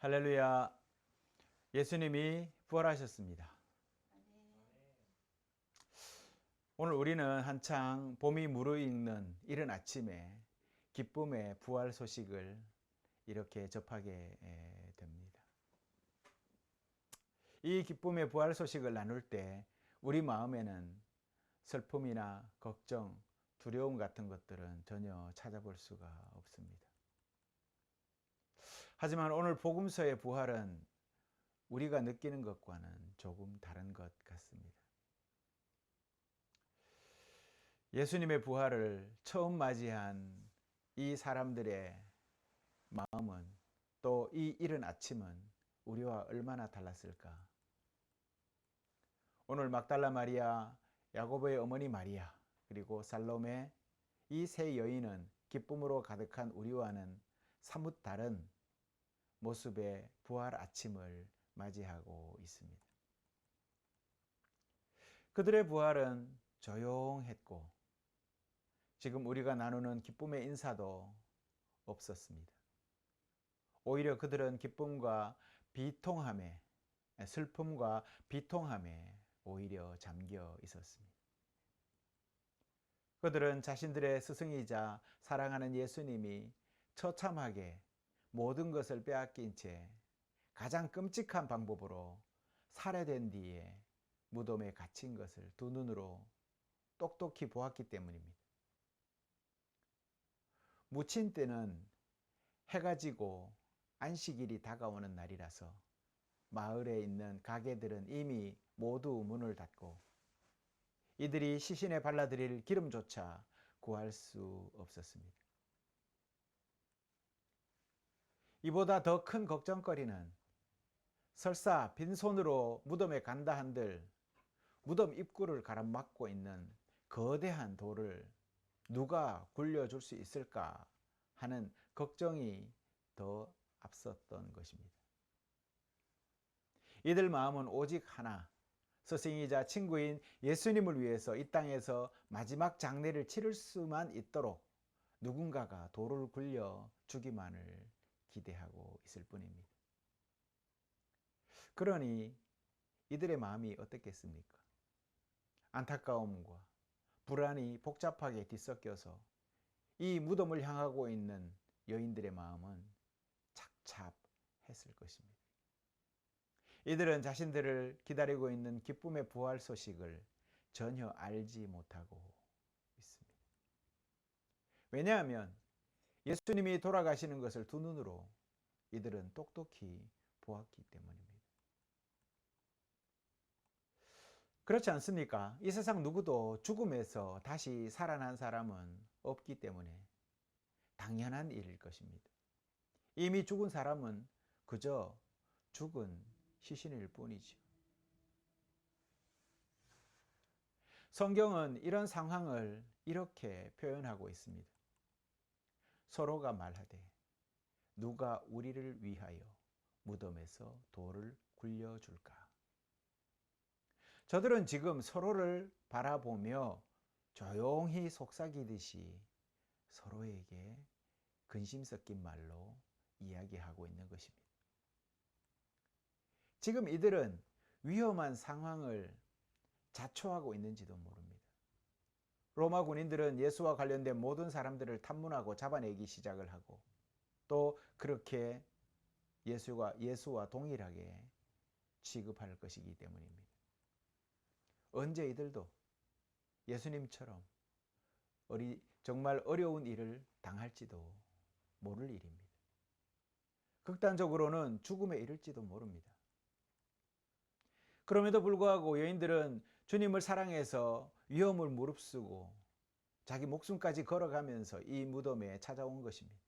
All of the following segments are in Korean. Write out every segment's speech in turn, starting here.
할렐루야. 예수님이 부활하셨습니다. 오늘 우리는 한창 봄이 무르익는 이른 아침에 기쁨의 부활 소식을 이렇게 접하게 됩니다. 이 기쁨의 부활 소식을 나눌 때 우리 마음에는 슬픔이나 걱정, 두려움 같은 것들은 전혀 찾아볼 수가 없습니다. 하지만 오늘 복음서의 부활은 우리가 느끼는 것과는 조금 다른 것 같습니다. 예수님의 부활을 처음 맞이한 이 사람들의 마음은, 또 이 이른 아침은 우리와 얼마나 달랐을까? 오늘 막달라 마리아, 야고보의 어머니 마리아, 그리고 살로메, 이 세 여인은 기쁨으로 가득한 우리와는 사뭇 다른 모습의 부활 아침을 맞이하고 있습니다. 그들의 부활은 조용했고 지금 우리가 나누는 기쁨의 인사도 없었습니다. 오히려 그들은 기쁨과 비통함에, 슬픔과 비통함에 오히려 잠겨 있었습니다. 그들은 자신들의 스승이자 사랑하는 예수님이 처참하게 모든 것을 빼앗긴 채 가장 끔찍한 방법으로 살해된 뒤에 무덤에 갇힌 것을 두 눈으로 똑똑히 보았기 때문입니다. 묻힌 때는 해가 지고 안식일이 다가오는 날이라서 마을에 있는 가게들은 이미 모두 문을 닫고 이들이 시신에 발라드릴 기름조차 구할 수 없었습니다. 이보다 더 큰 걱정거리는 설사 빈손으로 무덤에 간다 한들 무덤 입구를 가로막고 있는 거대한 돌을 누가 굴려줄 수 있을까 하는 걱정이 더 앞섰던 것입니다. 이들 마음은 오직 하나, 스승이자 친구인 예수님을 위해서 이 땅에서 마지막 장례를 치를 수만 있도록 누군가가 돌을 굴려 주기만을 기대하고 있을 뿐입니다. 그러니 이들의 마음이 어떻겠습니까? 안타까움과 불안이 복잡하게 뒤섞여서 이 무덤을 향하고 있는 여인들의 마음은 착잡했을 것입니다. 이들은 자신들을 기다리고 있는 기쁨의 부활 소식을 전혀 알지 못하고 있습니다. 왜냐하면 예수님이 돌아가시는 것을 두 눈으로 이들은 똑똑히 보았기 때문입니다. 그렇지 않습니까? 이 세상 누구도 죽음에서 다시 살아난 사람은 없기 때문에 당연한 일일 것입니다. 이미 죽은 사람은 그저 죽은 시신일 뿐이죠. 성경은 이런 상황을 이렇게 표현하고 있습니다. 서로가 말하되 누가 우리를 위하여 무덤에서 돌을 굴려줄까? 저들은 지금 서로를 바라보며 조용히 속삭이듯이 서로에게 근심 섞인 말로 이야기하고 있는 것입니다. 지금 이들은 위험한 상황을 자초하고 있는지도 모릅니다. 로마 군인들은 예수와 관련된 모든 사람들을 탐문하고 잡아내기 시작을 하고 또 그렇게 예수와 동일하게 취급할 것이기 때문입니다. 언제 이들도 예수님처럼 정말 어려운 일을 당할지도 모를 일입니다. 극단적으로는 죽음에 이를지도 모릅니다. 그럼에도 불구하고 여인들은 주님을 사랑해서 위험을 무릅쓰고 자기 목숨까지 걸어가면서 이 무덤에 찾아온 것입니다.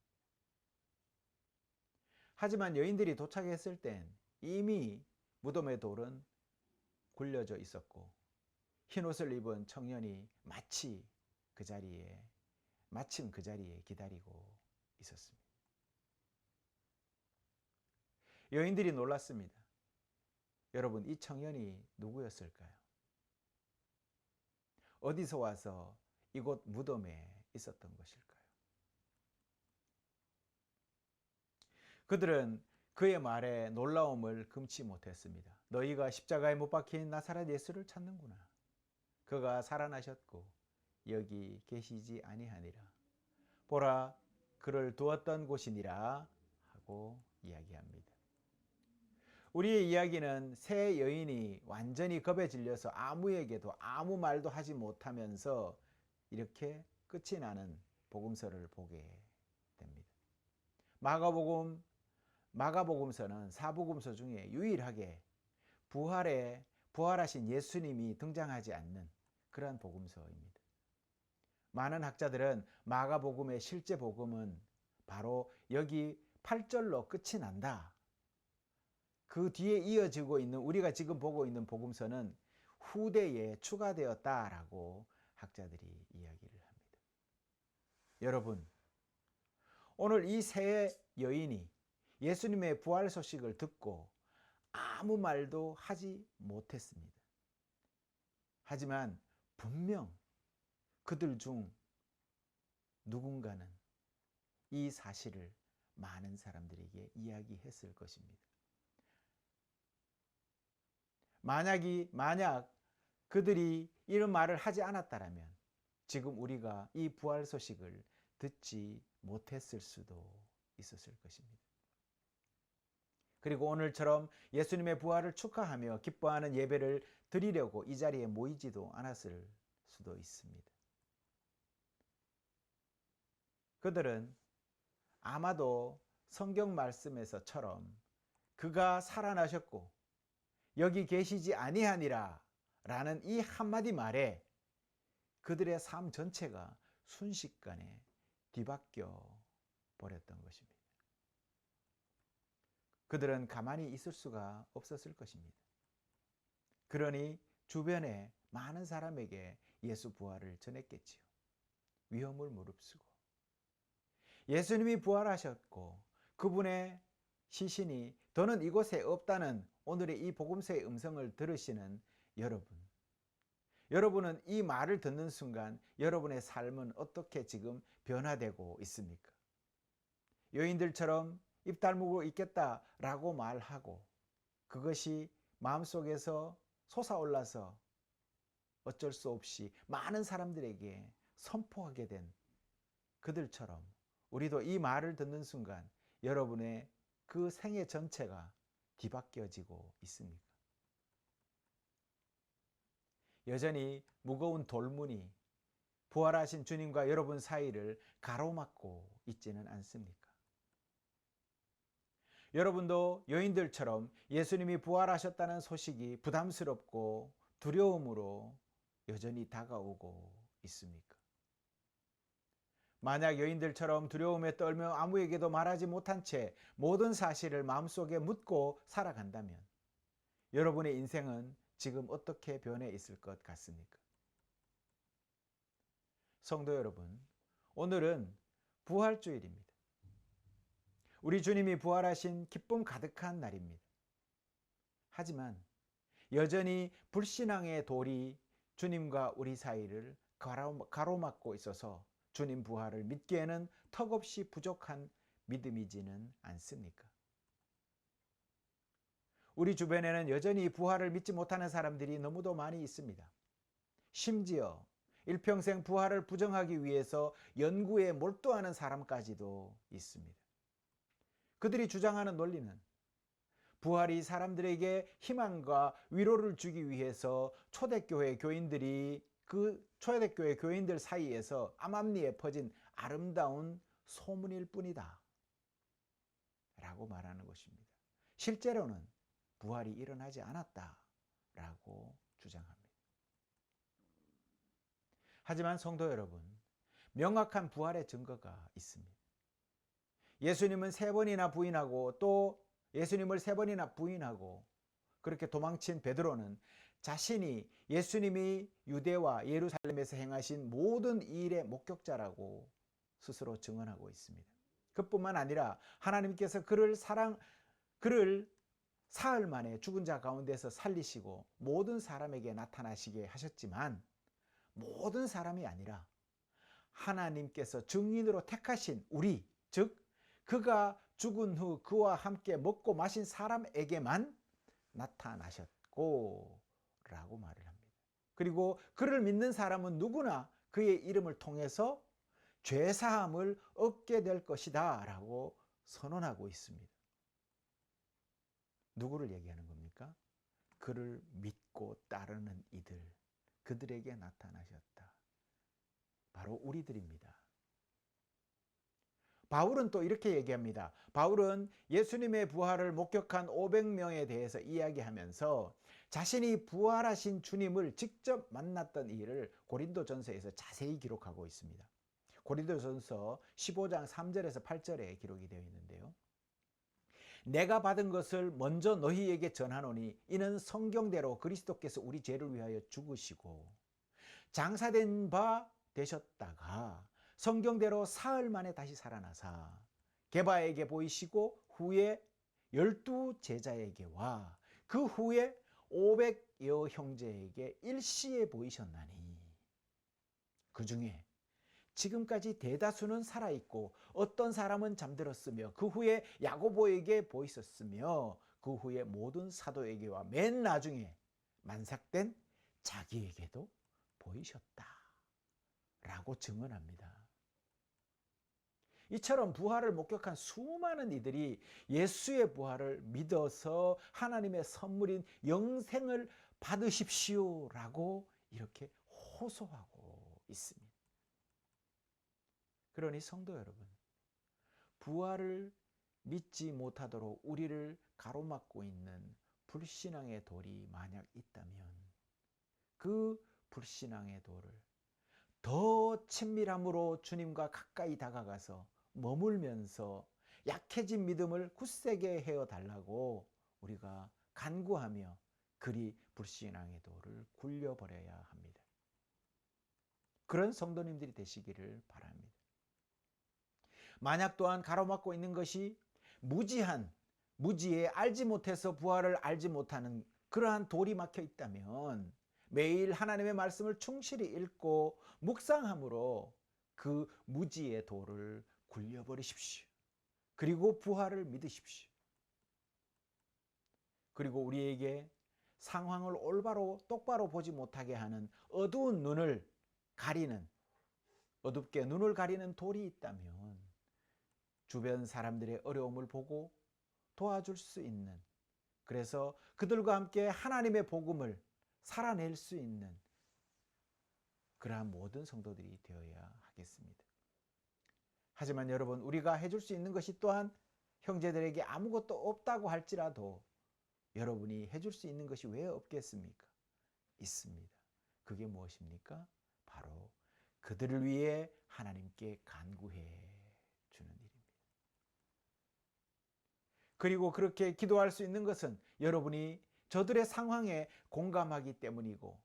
하지만 여인들이 도착했을 땐 이미 무덤의 돌은 굴려져 있었고 흰옷을 입은 청년이 마침 그 자리에 기다리고 있었습니다. 여인들이 놀랐습니다. 여러분, 이 청년이 누구였을까요? 어디서 와서 이곳 무덤에 있었던 것일까요? 그들은 그의 말에 놀라움을 금치 못했습니다. 너희가 십자가에 못 박힌 나사렛 예수를 찾는구나. 그가 살아나셨고 여기 계시지 아니하니라. 보라, 그를 두었던 곳이니라 하고 이야기합니다. 우리의 이야기는 세 여인이 완전히 겁에 질려서 아무에게도 아무 말도 하지 못하면서 이렇게 끝이 나는 복음서를 보게 됩니다. 마가복음서는 사복음서 중에 유일하게 부활하신 예수님이 등장하지 않는 그런 복음서입니다. 많은 학자들은 마가복음의 실제 복음은 바로 여기 8절로 끝이 난다. 그 뒤에 이어지고 있는 우리가 지금 보고 있는 복음서는 후대에 추가되었다라고 학자들이 이야기를 합니다. 여러분, 오늘 이 세 여인이 예수님의 부활 소식을 듣고 아무 말도 하지 못했습니다. 하지만 분명 그들 중 누군가는 이 사실을 많은 사람들에게 이야기했을 것입니다. 만약 그들이 이런 말을 하지 않았다면 지금 우리가 이 부활 소식을 듣지 못했을 수도 있었을 것입니다. 그리고 오늘처럼 예수님의 부활을 축하하며 기뻐하는 예배를 드리려고 이 자리에 모이지도 않았을 수도 있습니다. 그들은 아마도 성경 말씀에서처럼 그가 살아나셨고 여기 계시지 아니하니라 라는 이 한마디 말에 그들의 삶 전체가 순식간에 뒤바뀌어 버렸던 것입니다. 그들은 가만히 있을 수가 없었을 것입니다. 그러니 주변에 많은 사람에게 예수 부활을 전했겠지요. 위험을 무릅쓰고 예수님이 부활하셨고 그분의 시신이 더는 이곳에 없다는 오늘의 이 복음서의 음성을 들으시는 여러분은 이 말을 듣는 순간 여러분의 삶은 어떻게 지금 변화되고 있습니까? 여인들처럼 입 다물고 있겠다라고 말하고 그것이 마음속에서 솟아올라서 어쩔 수 없이 많은 사람들에게 선포하게 된 그들처럼 우리도 이 말을 듣는 순간 여러분의 그 생애 전체가 뒤바뀌어지고 있습니까? 여전히 무거운 돌문이 부활하신 주님과 여러분 사이를 가로막고 있지는 않습니까? 여러분도 여인들처럼 예수님이 부활하셨다는 소식이 부담스럽고 두려움으로 여전히 다가오고 있습니까? 만약 여인들처럼 두려움에 떨며 아무에게도 말하지 못한 채 모든 사실을 마음속에 묻고 살아간다면 여러분의 인생은 지금 어떻게 변해 있을 것 같습니까? 성도 여러분, 오늘은 부활주일입니다. 우리 주님이 부활하신 기쁨 가득한 날입니다. 하지만 여전히 불신앙의 돌이 주님과 우리 사이를 가로막고 있어서 주님 부활을 믿기에는 턱없이 부족한 믿음이지는 않습니까? 우리 주변에는 여전히 부활을 믿지 못하는 사람들이 너무도 많이 있습니다. 심지어 일평생 부활을 부정하기 위해서 연구에 몰두하는 사람까지도 있습니다. 그들이 주장하는 논리는 부활이 사람들에게 희망과 위로를 주기 위해서 초대교회 교인들 사이에서 암암리에 퍼진 아름다운 소문일 뿐이다 라고 말하는 것입니다. 실제로는 부활이 일어나지 않았다라고 주장합니다. 하지만 성도 여러분, 명확한 부활의 증거가 있습니다. 예수님을 3번이나 부인하고 그렇게 도망친 베드로는 자신이 예수님이 유대와 예루살렘에서 행하신 모든 일의 목격자라고 스스로 증언하고 있습니다. 그뿐만 아니라 하나님께서 그를 사흘 만에 죽은 자 가운데서 살리시고 모든 사람에게 나타나시게 하셨지만 모든 사람이 아니라 하나님께서 증인으로 택하신 우리, 즉 그가 죽은 후 그와 함께 먹고 마신 사람에게만 나타나셨고 라고 말을 합니다. 그리고 그를 믿는 사람은 누구나 그의 이름을 통해서 죄사함을 얻게 될 것이다 라고 선언하고 있습니다. 누구를 얘기하는 겁니까? 그를 믿고 따르는 이들, 그들에게 나타나셨다. 바로 우리들입니다. 바울은 또 이렇게 얘기합니다. 바울은 예수님의 부활을 목격한 500명에 대해서 이야기하면서 자신이 부활하신 주님을 직접 만났던 일을 고린도전서에서 자세히 기록하고 있습니다. 고린도전서 15장 3절에서 8절에 기록이 되어 있는데요. 내가 받은 것을 먼저 너희에게 전하노니 이는 성경대로 그리스도께서 우리 죄를 위하여 죽으시고 장사된 바 되셨다가 성경대로 사흘 만에 다시 살아나사 게바에게 보이시고 후에 12 제자에게와 그 후에 500여 형제에게 일시에 보이셨나니 그 중에 지금까지 대다수는 살아있고 어떤 사람은 잠들었으며 그 후에 야고보에게 보이셨으며 그 후에 모든 사도에게와 맨 나중에 만삭된 자기에게도 보이셨다 라고 증언합니다. 이처럼 부활을 목격한 수많은 이들이 예수의 부활을 믿어서 하나님의 선물인 영생을 받으십시오 라고 이렇게 호소하고 있습니다. 그러니 성도 여러분, 부활을 믿지 못하도록 우리를 가로막고 있는 불신앙의 돌이 만약 있다면 그 불신앙의 돌을 더 친밀함으로 주님과 가까이 다가가서 머물면서 약해진 믿음을 굳세게 해어 달라고 우리가 간구하며 그리 불신앙의 돌을 굴려버려야 합니다. 그런 성도님들이 되시기를 바랍니다. 만약 또한 가로막고 있는 것이 무지에 알지 못해서 부활을 알지 못하는 그러한 돌이 막혀 있다면 매일 하나님의 말씀을 충실히 읽고 묵상함으로 그 무지의 돌을 굴려버리십시오. 그리고 부활을 믿으십시오. 그리고 우리에게 상황을 똑바로 보지 못하게 하는 어두운 눈을 가리는, 어둡게 눈을 가리는 돌이 있다면 주변 사람들의 어려움을 보고 도와줄 수 있는, 그래서 그들과 함께 하나님의 복음을 살아낼 수 있는 그러한 모든 성도들이 되어야 하겠습니다. 하지만 여러분, 우리가 해줄 수 있는 것이 또한 형제들에게 아무것도 없다고 할지라도 여러분이 해줄 수 있는 것이 왜 없겠습니까? 있습니다. 그게 무엇입니까? 바로 그들을 위해 하나님께 간구해 주는 일입니다. 그리고 그렇게 기도할 수 있는 것은 여러분이 저들의 상황에 공감하기 때문이고,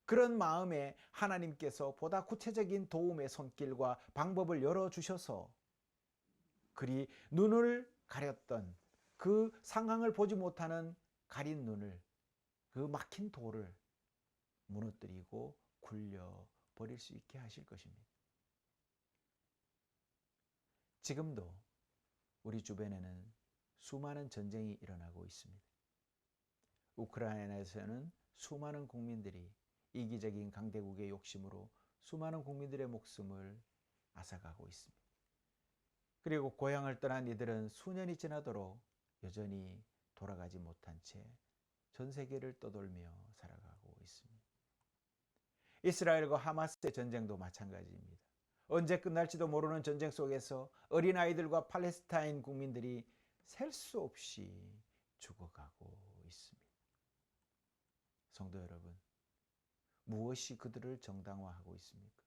그런 마음에 하나님께서 보다 구체적인 도움의 손길과 방법을 열어주셔서 그리 눈을 가렸던 그 상황을 보지 못하는 가린 눈을, 그 막힌 돌을 무너뜨리고 굴려버릴 수 있게 하실 것입니다. 지금도 우리 주변에는 수많은 전쟁이 일어나고 있습니다. 우크라이나에서는 수많은 국민들이 이기적인 강대국의 욕심으로 수많은 국민들의 목숨을 앗아가고 있습니다. 그리고 고향을 떠난 이들은 수년이 지나도록 여전히 돌아가지 못한 채 전 세계를 떠돌며 살아가고 있습니다. 이스라엘과 하마스의 전쟁도 마찬가지입니다. 언제 끝날지도 모르는 전쟁 속에서 어린아이들과 팔레스타인 국민들이 셀 수 없이 죽어가고 있습니다. 성도 여러분, 무엇이 그들을 정당화하고 있습니까?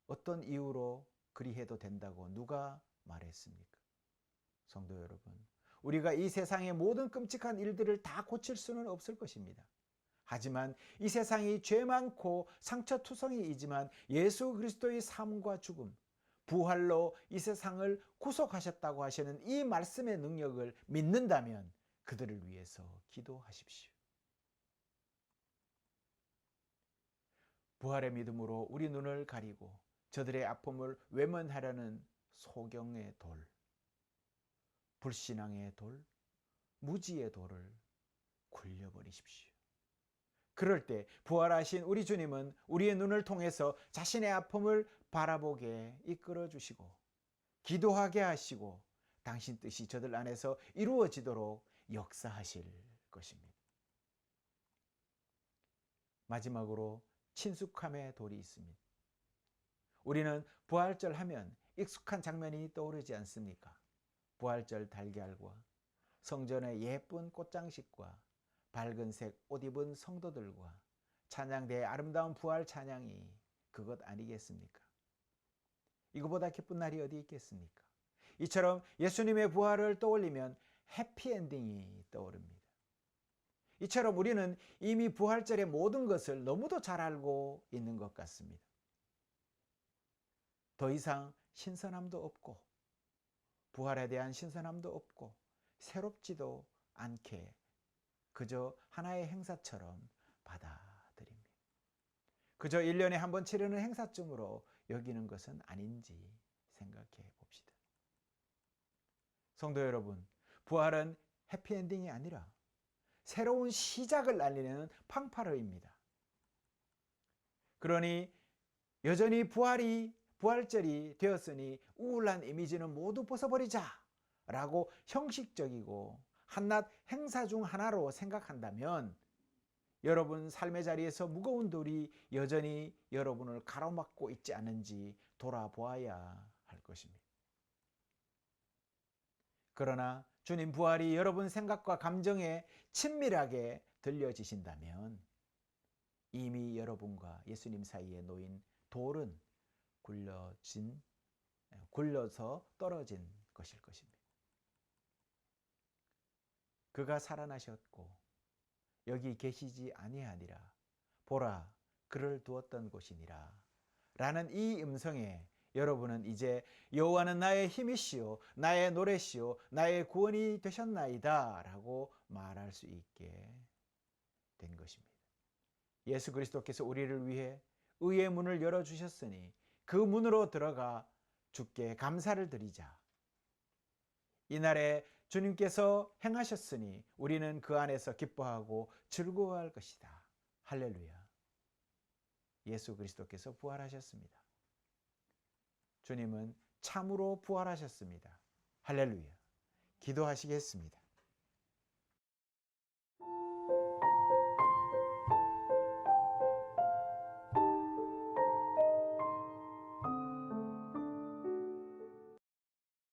어떤 이유로 그리 해도 된다고 누가 말했습니까? 성도 여러분, 우리가 이 세상의 모든 끔찍한 일들을 다 고칠 수는 없을 것입니다. 하지만 이 세상이 죄 많고 상처투성이이지만 예수 그리스도의 삶과 죽음, 부활로 이 세상을 구속하셨다고 하시는 이 말씀의 능력을 믿는다면 그들을 위해서 기도하십시오. 부활의 믿음으로 우리 눈을 가리고 저들의 아픔을 외면하려는 소경의 돌, 불신앙의 돌, 무지의 돌을 굴려버리십시오. 그럴 때 부활하신 우리 주님은 우리의 눈을 통해서 자신의 아픔을 바라보게 이끌어 주시고 기도하게 하시고 당신 뜻이 저들 안에서 이루어지도록 역사하실 것입니다. 마지막으로 친숙함의 돌이 있습니다. 우리는 부활절 하면 익숙한 장면이 떠오르지 않습니까? 부활절 달걀과 성전의 예쁜 꽃장식과 밝은색 옷 입은 성도들과 찬양대의 아름다운 부활 찬양이 그것 아니겠습니까? 이거보다 기쁜 날이 어디 있겠습니까? 이처럼 예수님의 부활을 떠올리면 해피엔딩이 떠오릅니다. 이처럼 우리는 이미 부활절의 모든 것을 너무도 잘 알고 있는 것 같습니다. 더 이상 신선함도 없고 부활에 대한 신선함도 없고 새롭지도 않게 그저 하나의 행사처럼 받아들입니다. 그저 1년에 한 번 치르는 행사쯤으로 여기는 것은 아닌지 생각해 봅시다. 성도 여러분, 부활은 해피엔딩이 아니라 새로운 시작을 알리는 팡파르입니다. 그러니 여전히 부활절이 되었으니 우울한 이미지는 모두 벗어버리자 라고 형식적이고 한낱 행사 중 하나로 생각한다면 여러분 삶의 자리에서 무거운 돌이 여전히 여러분을 가로막고 있지 않은지 돌아보아야 할 것입니다. 그러나 주님 부활이 여러분 생각과 감정에 친밀하게 들려지신다면 이미 여러분과 예수님 사이에 놓인 돌은 굴려서 떨어진 것일 것입니다. 그가 살아나셨고 여기 계시지 아니하니라 보라 그를 두었던 곳이니라 라는 이 음성에 여러분은 이제 여호와는 나의 힘이시오 나의 노래시오 나의 구원이 되셨나이다 라고 말할 수 있게 된 것입니다. 예수 그리스도께서 우리를 위해 의의 문을 열어주셨으니 그 문으로 들어가 주께 감사를 드리자. 이날에 주님께서 행하셨으니 우리는 그 안에서 기뻐하고 즐거워할 것이다. 할렐루야. 예수 그리스도께서 부활하셨습니다. 주님은 참으로 부활하셨습니다. 할렐루야. 기도하시겠습니다.